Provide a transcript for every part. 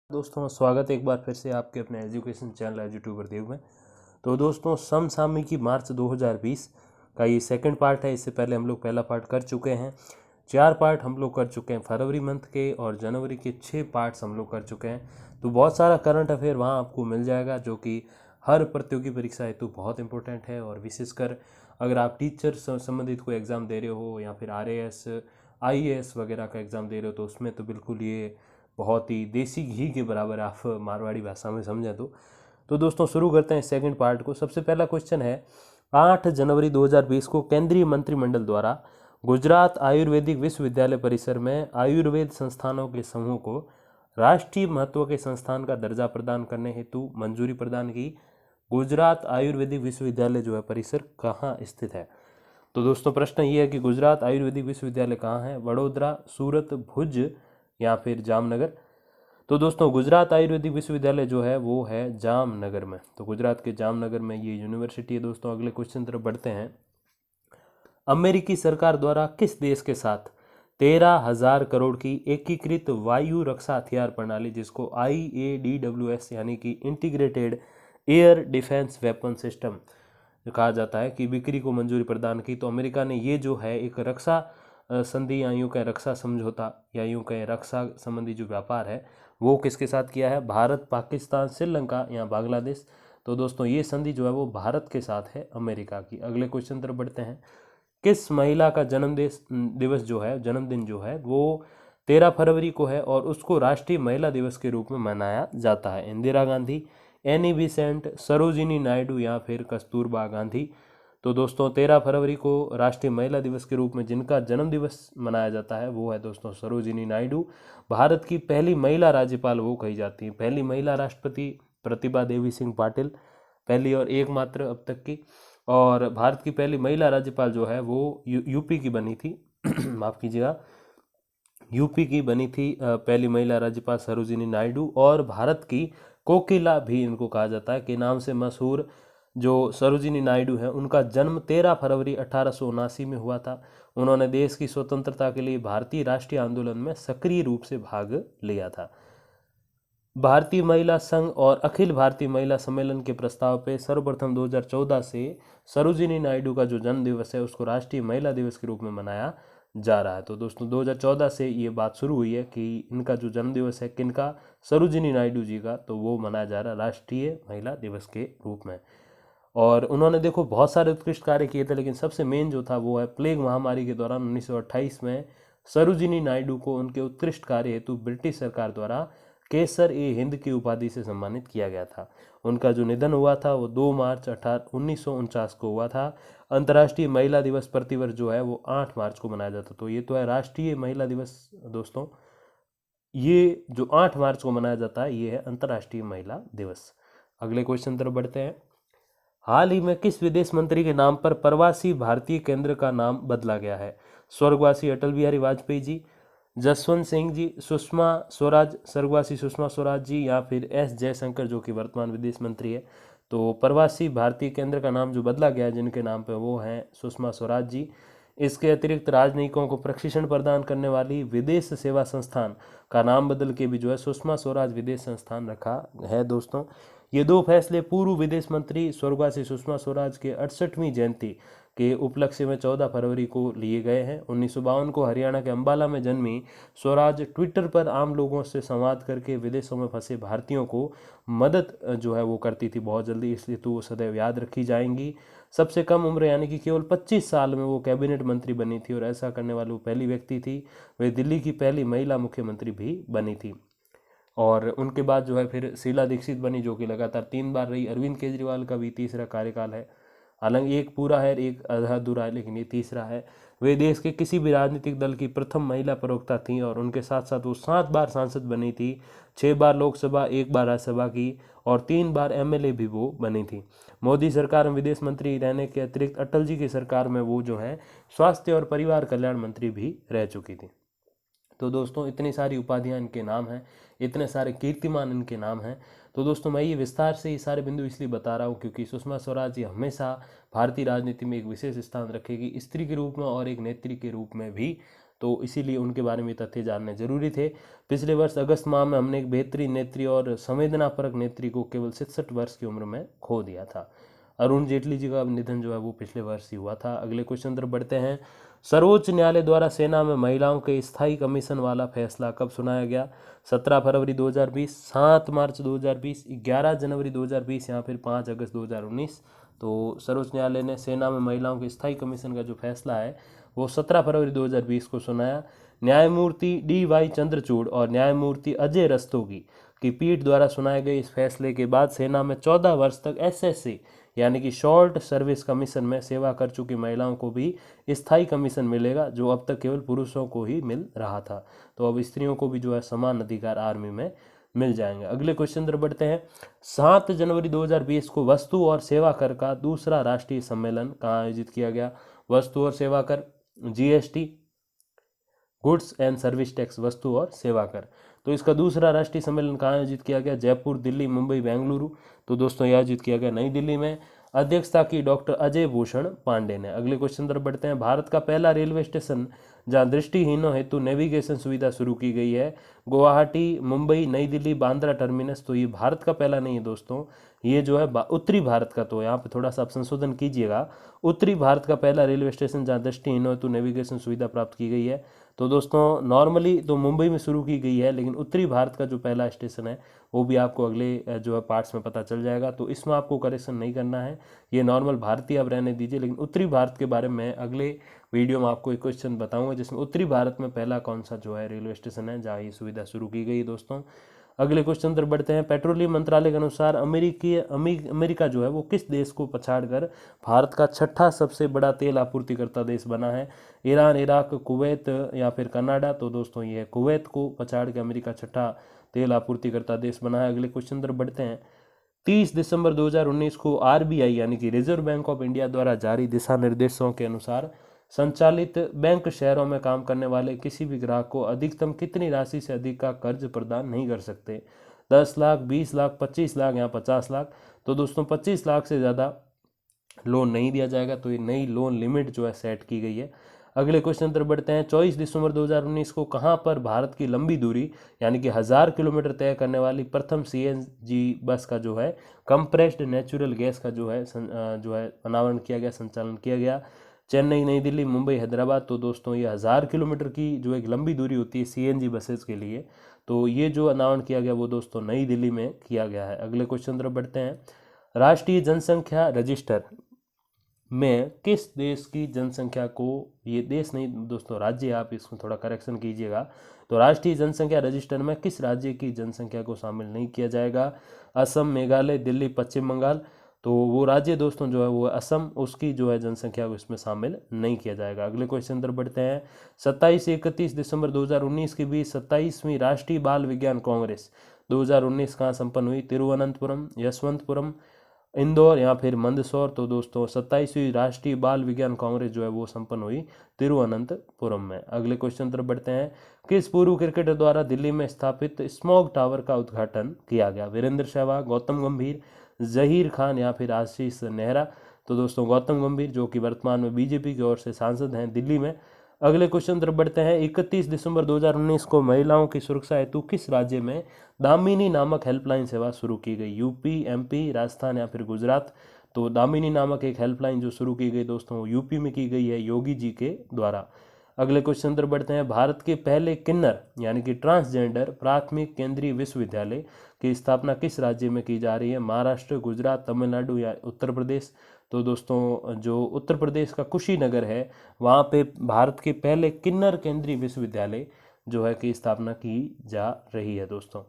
दोस्तों स्वागत है एक बार फिर से आपके अपने एजुकेशन चैनल एजुट्यूबर देव में। तो दोस्तों समसामयिकी मार्च 2020 का ये सेकंड पार्ट है। इससे पहले हम लोग पहला पार्ट कर चुके हैं। 4 पार्ट हम लोग कर चुके हैं फरवरी मंथ के, और जनवरी के 6 पार्ट्स हम लोग कर चुके हैं। तो बहुत सारा करंट अफेयर वहाँ आपको मिल जाएगा, जो कि हर प्रतियोगी परीक्षा हेतु बहुत इंपॉर्टेंट है। और विशेषकर अगर आप टीचर संबंधित कोई एग्ज़ाम दे रहे हो या फिर RAS IAS वगैरह का एग्ज़ाम दे रहे हो, तो उसमें तो बिल्कुल ये बहुत ही देसी घी के बराबर आप मारवाड़ी भाषा में समझें तो दोस्तों शुरू करते हैं सेकंड पार्ट को। सबसे पहला क्वेश्चन है, 8 जनवरी 2020 को केंद्रीय मंत्रिमंडल द्वारा गुजरात आयुर्वेदिक विश्वविद्यालय परिसर में आयुर्वेद संस्थानों के समूह को राष्ट्रीय महत्व के संस्थान का दर्जा प्रदान करने हेतु मंजूरी प्रदान की। गुजरात आयुर्वेदिक विश्वविद्यालय जो है परिसर कहाँ स्थित है? तो दोस्तों प्रश्न ये है कि गुजरात आयुर्वेदिक विश्वविद्यालय कहाँ है? वडोदरा, सूरत, भुज या फिर जामनगर? तो दोस्तों गुजरात आयुर्वेदिक विश्वविद्यालय जो है वो है जामनगर में। तो गुजरात के जामनगर में ये यूनिवर्सिटी है। दोस्तों अगले क्वेश्चन तरफ बढ़ते हैं। अमेरिकी सरकार द्वारा किस देश के साथ 13,000 करोड़ की एकीकृत वायु रक्षा हथियार प्रणाली, जिसको IADWS यानी कि integrated air defence weapon system कहा जाता है, कि बिक्री को मंजूरी प्रदान की? तो अमेरिका ने ये जो है एक रक्षा संधि या यूँ कहें रक्षा समझौता या यूँ कहें रक्षा संबंधी जो व्यापार है वो किसके साथ किया है? भारत, पाकिस्तान, श्रीलंका या बांग्लादेश? तो दोस्तों ये संधि जो है वो भारत के साथ है, अमेरिका की। अगले क्वेश्चन तरफ बढ़ते हैं। किस महिला का दिवस जो है, जन्मदिन जो है वो 13 फरवरी को है और उसको राष्ट्रीय महिला दिवस के रूप में मनाया जाता है? इंदिरा गांधी, एनी बेसेंट, सरोजिनी नायडू या फिर कस्तूरबा गांधी? तो दोस्तों 13 फरवरी को राष्ट्रीय महिला दिवस के रूप में जिनका जन्म दिवस मनाया जाता है वो है दोस्तों सरोजिनी नायडू। भारत की पहली महिला राज्यपाल वो कही जाती है। पहली महिला राष्ट्रपति प्रतिभा देवी सिंह पाटिल, पहली और एकमात्र अब तक की। और भारत की पहली महिला राज्यपाल जो है वो यूपी की बनी थी माफ़ कीजिएगा, यूपी की बनी थी पहली महिला राज्यपाल सरोजिनी नायडू। और भारत की कोकिला भी इनको कहा जाता है, के नाम से मशहूर जो सरोजिनी नायडू हैं उनका जन्म 13 फरवरी 1879 में हुआ था। उन्होंने देश की स्वतंत्रता के लिए भारतीय राष्ट्रीय आंदोलन में सक्रिय रूप से भाग लिया था। भारतीय महिला संघ और अखिल भारतीय महिला सम्मेलन के प्रस्ताव पे सर्वप्रथम 2014 से सरोजिनी नायडू का जो जन्म दिवस है उसको राष्ट्रीय महिला दिवस के रूप में मनाया जा रहा है। तो दोस्तों 2014 से ये बात शुरू हुई है कि इनका जो जन्म दिवस है किनका, सरोजिनी नायडू जी का, तो वो मनाया जा रहा है राष्ट्रीय महिला दिवस के रूप में। और उन्होंने देखो बहुत सारे उत्कृष्ट कार्य किए थे, लेकिन सबसे मेन जो था वो है प्लेग महामारी के दौरान 1928 में सरोजिनी नायडू को उनके उत्कृष्ट कार्य हेतु ब्रिटिश सरकार द्वारा केसर ए हिंद की उपाधि से सम्मानित किया गया था। उनका जो निधन हुआ था वो 2 मार्च 1949 को हुआ था। अंतर्राष्ट्रीय महिला दिवस प्रतिवर्ष जो है वो 8 मार्च को मनाया जाता। तो ये तो है राष्ट्रीय महिला दिवस दोस्तों, ये जो 8 मार्च को मनाया जाता है ये है अंतर्राष्ट्रीय महिला दिवस। अगले क्वेश्चन तरफ बढ़ते हैं। हाल ही में किस विदेश मंत्री के नाम पर प्रवासी भारतीय केंद्र का नाम बदला गया है? स्वर्गवासी अटल बिहारी वाजपेयी जी, जसवंत सिंह जी, सुषमा स्वराज, स्वर्गवासी सुषमा स्वराज जी या फिर S जयशंकर जो कि वर्तमान विदेश मंत्री है? तो प्रवासी भारतीय केंद्र का नाम जो बदला गया है जिनके नाम पे वो हैं सुषमा स्वराज जी। इसके अतिरिक्त राजनयिकों को प्रशिक्षण प्रदान करने वाली विदेश सेवा संस्थान का नाम बदल के भी जो है सुषमा स्वराज विदेश संस्थान रखा है। दोस्तों ये 2 फैसले पूर्व विदेश मंत्री स्वर्गवासी सुषमा स्वराज के 68वीं जयंती के उपलक्ष्य में 14 फरवरी को लिए गए हैं। 1952 को हरियाणा के अंबाला में जन्मी स्वराज ट्विटर पर आम लोगों से संवाद करके विदेशों में फंसे भारतीयों को मदद जो है वो करती थी बहुत जल्दी, इसलिए तो वो सदैव याद रखी जाएंगी। सबसे कम उम्र यानी कि केवल 25 साल में वो कैबिनेट मंत्री बनी थी और ऐसा करने वाली वो पहली व्यक्ति थी। वे दिल्ली की पहली महिला मुख्यमंत्री भी बनी थी। और उनके बाद जो है फिर शीला दीक्षित बनी जो कि लगातार 3 बार रही। अरविंद केजरीवाल का भी तीसरा कार्यकाल है, हालांकि एक पूरा है एक आधा अधूरा है, लेकिन ये तीसरा है। वे देश के किसी भी राजनीतिक दल की प्रथम महिला प्रवक्ता थी और उनके साथ साथ वो 7 बार सांसद बनी थी, 6 बार लोकसभा, 1 बार राज्यसभा की और 3 बार MLA भी वो बनी थी। मोदी सरकार में विदेश मंत्री रहने के अतिरिक्त अटल जी की सरकार में वो जो है स्वास्थ्य और परिवार कल्याण मंत्री भी रह चुकी थी। तो दोस्तों इतनी सारी उपाधियां इनके नाम हैं, इतने सारे कीर्तिमान इनके नाम हैं। तो दोस्तों मैं ये विस्तार से ये सारे बिंदु इसलिए बता रहा हूँ क्योंकि सुषमा स्वराज ये हमेशा भारतीय राजनीति में एक विशेष स्थान रखेगी, स्त्री के रूप में और एक नेत्री के रूप में भी तो इसीलिए उनके बारे में तथ्य जानने जरूरी थे। पिछले वर्ष अगस्त माह में हमने एक बेहतरीन नेत्री और संवेदनापरक नेत्री को केवल 67 वर्ष की उम्र में खो दिया था। अरुण जेटली जी का निधन जो है वो पिछले वर्ष ही हुआ था। अगले क्वेश्चन तरफ बढ़ते हैं। सर्वोच्च न्यायालय द्वारा सेना में महिलाओं के स्थायी कमीशन वाला फैसला कब सुनाया गया? 17 फरवरी 2020, 7 मार्च 2020, 11 जनवरी 2020 या फिर 5 अगस्त 2019। तो सर्वोच्च न्यायालय ने सेना में महिलाओं के स्थायी कमीशन का जो फैसला है वो 17 फरवरी 2020 को सुनाया। न्यायमूर्ति DY चंद्रचूड़ और न्यायमूर्ति अजय रस्तोगी की पीठ द्वारा सुनाए गए इस फैसले के बाद सेना में 14 वर्ष तक SSC यानी कि शॉर्ट सर्विस कमीशन में सेवा कर चुकी महिलाओं को भी स्थायी कमीशन मिलेगा, जो अब तक केवल पुरुषों को ही मिल रहा था। तो अब स्त्रियों को भी जो है समान अधिकार आर्मी में मिल जाएंगे। अगले क्वेश्चन तरफ बढ़ते हैं। 7 जनवरी 2020 को वस्तु और सेवा कर का दूसरा राष्ट्रीय सम्मेलन कहाँ आयोजित किया गया? वस्तु और सेवा कर, GST, goods and service tax, वस्तु और सेवा कर। तो इसका दूसरा राष्ट्रीय सम्मेलन कहाँ आयोजित किया गया? जयपुर, दिल्ली, मुंबई, बेंगलुरु। तो दोस्तों ये आयोजित किया गया नई दिल्ली में। अध्यक्षता की डॉक्टर अजय भूषण पांडे ने। अगले क्वेश्चन तरफ बढ़ते हैं। भारत का पहला रेलवे स्टेशन जहां दृष्टिहीनों हेतु नेविगेशन सुविधा शुरू की गई है, गुवाहाटी, मुंबई, नई दिल्ली, बांद्रा टर्मिनस। तो ये भारत का पहला नहीं है दोस्तों, ये जो है उत्तरी भारत का, तो यहाँ पे थोड़ा सा आप संशोधन कीजिएगा, उत्तरी भारत का पहला रेलवे स्टेशन जहाँ दृष्टिहीनों हेतु नेविगेशन सुविधा प्राप्त की गई है। तो दोस्तों नॉर्मली तो मुंबई में शुरू की गई है, लेकिन उत्तरी भारत का जो पहला स्टेशन है वो भी आपको अगले जो है पार्ट्स में पता चल जाएगा। तो इसमें आपको करेक्शन नहीं करना है, ये नॉर्मल भारतीय आप रहने दीजिए। लेकिन उत्तरी भारत के बारे में अगले वीडियो में आपको एक क्वेश्चन बताऊंगा जिसमें उत्तरी भारत में पहला कौन सा जो है रेलवे स्टेशन है जहाँ ये सुविधा शुरू की गई दोस्तों। अगले क्वेश्चन तरफ बढ़ते हैं। पेट्रोलियम मंत्रालय के अनुसार अमेरिका जो है वो किस देश को पछाड़कर भारत का छठा सबसे बड़ा तेल आपूर्तिकर्ता देश बना है? ईरान, इराक, कुवैत या फिर कनाडा। तो दोस्तों ये कुवैत को पछाड़ के अमेरिका छठा तेल आपूर्तिकर्ता देश बना है। अगले क्वेश्चन तरफ बढ़ते हैं। 30 दिसंबर 2019 को RBI यानी कि रिजर्व बैंक ऑफ इंडिया द्वारा जारी दिशा निर्देशों के अनुसार संचालित बैंक शहरों में काम करने वाले किसी भी ग्राहक को अधिकतम कितनी राशि से अधिक का कर्ज प्रदान नहीं कर सकते? 10 लाख, 20 लाख, 25 लाख या 50 लाख। तो दोस्तों 25 लाख से ज़्यादा लोन नहीं दिया जाएगा। तो ये नई लोन लिमिट जो है सेट की गई है। अगले क्वेश्चन तरफ बढ़ते हैं। 24 दिसंबर 2019 को कहां पर भारत की लंबी दूरी यानी कि 1000 किलोमीटर तय करने वाली प्रथम CNG बस का जो है कंप्रेस्ड नेचुरल गैस का जो है अनावरण किया गया, संचालन किया गया? चेन्नई, नई दिल्ली, मुंबई, हैदराबाद। तो दोस्तों ये 1000 किलोमीटर की जो एक लंबी दूरी होती है CNG बसेस के लिए, तो ये जो अनावरण किया गया वो दोस्तों नई दिल्ली में किया गया है। अगले क्वेश्चन तरफ बढ़ते हैं। राष्ट्रीय जनसंख्या रजिस्टर में किस देश की जनसंख्या को, ये देश नहीं दोस्तों राज्य, आप इसमें थोड़ा करेक्शन कीजिएगा। तो राष्ट्रीय जनसंख्या रजिस्टर में किस राज्य की जनसंख्या को शामिल नहीं किया जाएगा? असम, मेघालय, दिल्ली, पश्चिम बंगाल। तो वो राज्य दोस्तों जो है वो असम, उसकी जो है जनसंख्या को इसमें शामिल नहीं किया जाएगा। अगले क्वेश्चन तरफ बढ़ते हैं। 27 से 31 दिसंबर 2019 के बीच 27वीं राष्ट्रीय बाल विज्ञान कांग्रेस 2019 कहाँ संपन्न हुई? तिरुवनंतपुरम, यशवंतपुरम, इंदौर या फिर मंदसौर। तो दोस्तों 27वीं राष्ट्रीय बाल विज्ञान कांग्रेस जो है वो संपन्न हुई तिरुवनंतपुरम में। अगले क्वेश्चन तरफ बढ़ते हैं। किस पूर्व क्रिकेटर द्वारा दिल्ली में स्थापित स्मॉग टावर का उद्घाटन किया गया? वीरेंद्र सहवाग, गौतम गंभीर, जहीर खान या फिर आशीष नेहरा। तो दोस्तों गौतम गंभीर जो कि वर्तमान में BJP की ओर से सांसद हैं दिल्ली में। अगले क्वेश्चन तरफ बढ़ते हैं। 31 दिसंबर 2019 को महिलाओं की सुरक्षा हेतु किस राज्य में दामिनी नामक हेल्पलाइन सेवा शुरू की गई? UP, MP, राजस्थान या फिर गुजरात। तो दामिनी नामक एक हेल्पलाइन जो शुरू की गई दोस्तों UP में की गई है, योगी जी के द्वारा। अगले क्वेश्चन तरफ बढ़ते हैं। भारत के पहले किन्नर यानी कि ट्रांसजेंडर प्राथमिक केंद्रीय विश्वविद्यालय की स्थापना किस राज्य में की जा रही है? महाराष्ट्र, गुजरात, तमिलनाडु या उत्तर प्रदेश। तो दोस्तों जो उत्तर प्रदेश का कुशीनगर है वहाँ पे भारत के पहले किन्नर केंद्रीय विश्वविद्यालय जो है की स्थापना की जा रही है दोस्तों।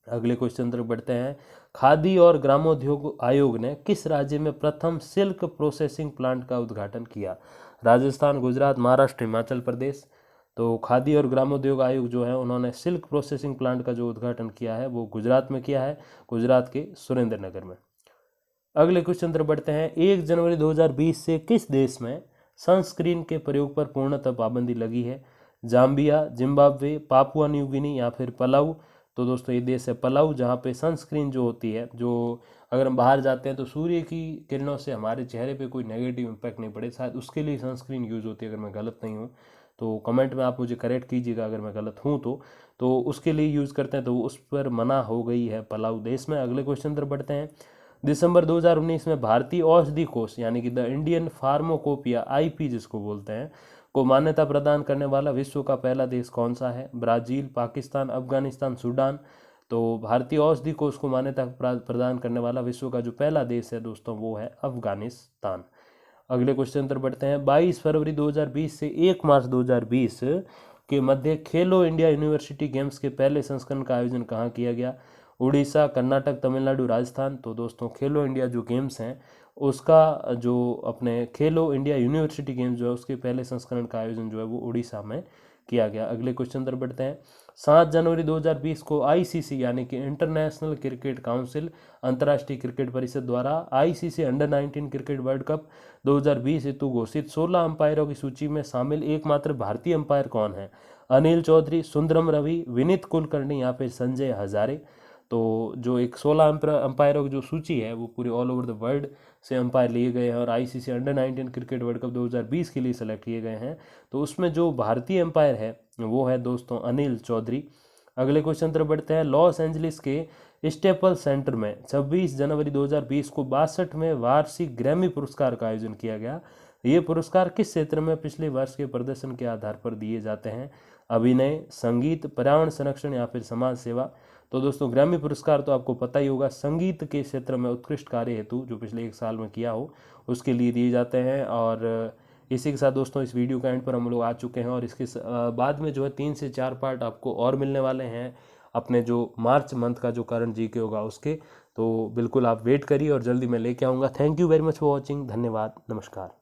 अगले क्वेश्चन तरफ बढ़ते हैं। खादी और ग्रामोद्योग आयोग ने किस राज्य में प्रथम सिल्क प्रोसेसिंग प्लांट का उद्घाटन किया? राजस्थान, गुजरात, महाराष्ट्र, हिमाचल प्रदेश। तो खादी और ग्रामोद्योग आयोग जो है उन्होंने सिल्क प्रोसेसिंग प्लांट का जो उद्घाटन किया है वो गुजरात में किया है, गुजरात के सुरेंद्रनगर में। अगले क्वेश्चन तरफ बढ़ते हैं। 1 जनवरी 2020 से किस देश में सनस्क्रीन के प्रयोग पर पूर्णतः पाबंदी लगी है? Zambia, Zimbabwe, Papua New Guinea या फिर पलाऊ। तो दोस्तों ये देश है पलाऊ, जहाँ पे सनस्क्रीन जो होती है, जो अगर हम बाहर जाते हैं तो सूर्य की किरणों से हमारे चेहरे पे कोई नेगेटिव इम्पैक्ट नहीं पड़े, शायद उसके लिए सनस्क्रीन यूज़ होती है अगर मैं गलत नहीं हूँ। तो कमेंट में आप मुझे करेक्ट कीजिएगा अगर मैं गलत हूँ तो उसके लिए यूज़ करते हैं, तो उस पर मना हो गई है पलाऊ देश में। अगले क्वेश्चन पर बढ़ते हैं। दिसंबर 2019 में भारतीय औषधि कोष यानी कि द इंडियन फार्माकोपिया आईपी जिसको बोलते हैं को मान्यता प्रदान करने वाला विश्व का पहला देश कौन सा है? Brazil, Pakistan, Afghanistan, Sudan. तो भारतीय औषधि कोष को मान्यता प्रदान करने वाला विश्व का जो पहला देश है दोस्तों वो है अफगानिस्तान। अगले क्वेश्चन पर बढ़ते हैं। 22 फरवरी 2020 से 1 मार्च 2020 के मध्य खेलो इंडिया यूनिवर्सिटी गेम्स के पहले संस्करण का आयोजन कहाँ किया गया? उड़ीसा, कर्नाटक, तमिलनाडु, राजस्थान। तो दोस्तों खेलो इंडिया जो गेम्स हैं उसका जो अपने खेलो इंडिया यूनिवर्सिटी गेम्स जो है उसके पहले संस्करण का आयोजन जो है वो उड़ीसा में किया गया। अगले क्वेश्चन पर बढ़ते हैं। 7 जनवरी 2020 को आईसीसी यानी कि इंटरनेशनल क्रिकेट काउंसिल अंतर्राष्ट्रीय क्रिकेट परिषद द्वारा ICC under 19 cricket world cup 2020 हेतु घोषित 16 अंपायरों की सूची में शामिल एकमात्र भारतीय अंपायर कौन है? अनिल चौधरी, सुंदरम रवि, विनीत कुलकर्णी या फिर संजय हजारे। तो जो एक 16 अंपायरों की जो सूची है वो पूरे ऑल ओवर द वर्ल्ड से अंपायर लिए गए हैं और ICC under 19 cricket world cup 2020 के लिए सेलेक्ट किए गए हैं। तो उसमें जो भारतीय अंपायर है वो है दोस्तों अनिल चौधरी। अगले क्वेश्चन तरफ बढ़ते हैं। लॉस एंजलिस के स्टेपल सेंटर में 26 जनवरी 2020 को 62वें वार्षिक ग्रैमी पुरस्कार का आयोजन किया गया। ये पुरस्कार किस क्षेत्र में पिछले वर्ष के प्रदर्शन के आधार पर दिए जाते हैं? अभिनय, संगीत, पर्यावरण संरक्षण या फिर समाज सेवा। तो दोस्तों ग्रैमी पुरस्कार तो आपको पता ही होगा, संगीत के क्षेत्र में उत्कृष्ट कार्य हेतु जो पिछले 1 साल में किया हो उसके लिए दिए जाते हैं। और इसी के साथ दोस्तों इस वीडियो के एंड पर हम लोग आ चुके हैं और इसके बाद में जो है 3 से 4 पार्ट आपको और मिलने वाले हैं अपने जो मार्च मंथ का जो करंट जीके होगा उसके। तो बिल्कुल आप वेट करिए और जल्दी मैं लेके आऊँगा। Thank you very much for watching. धन्यवाद, नमस्कार।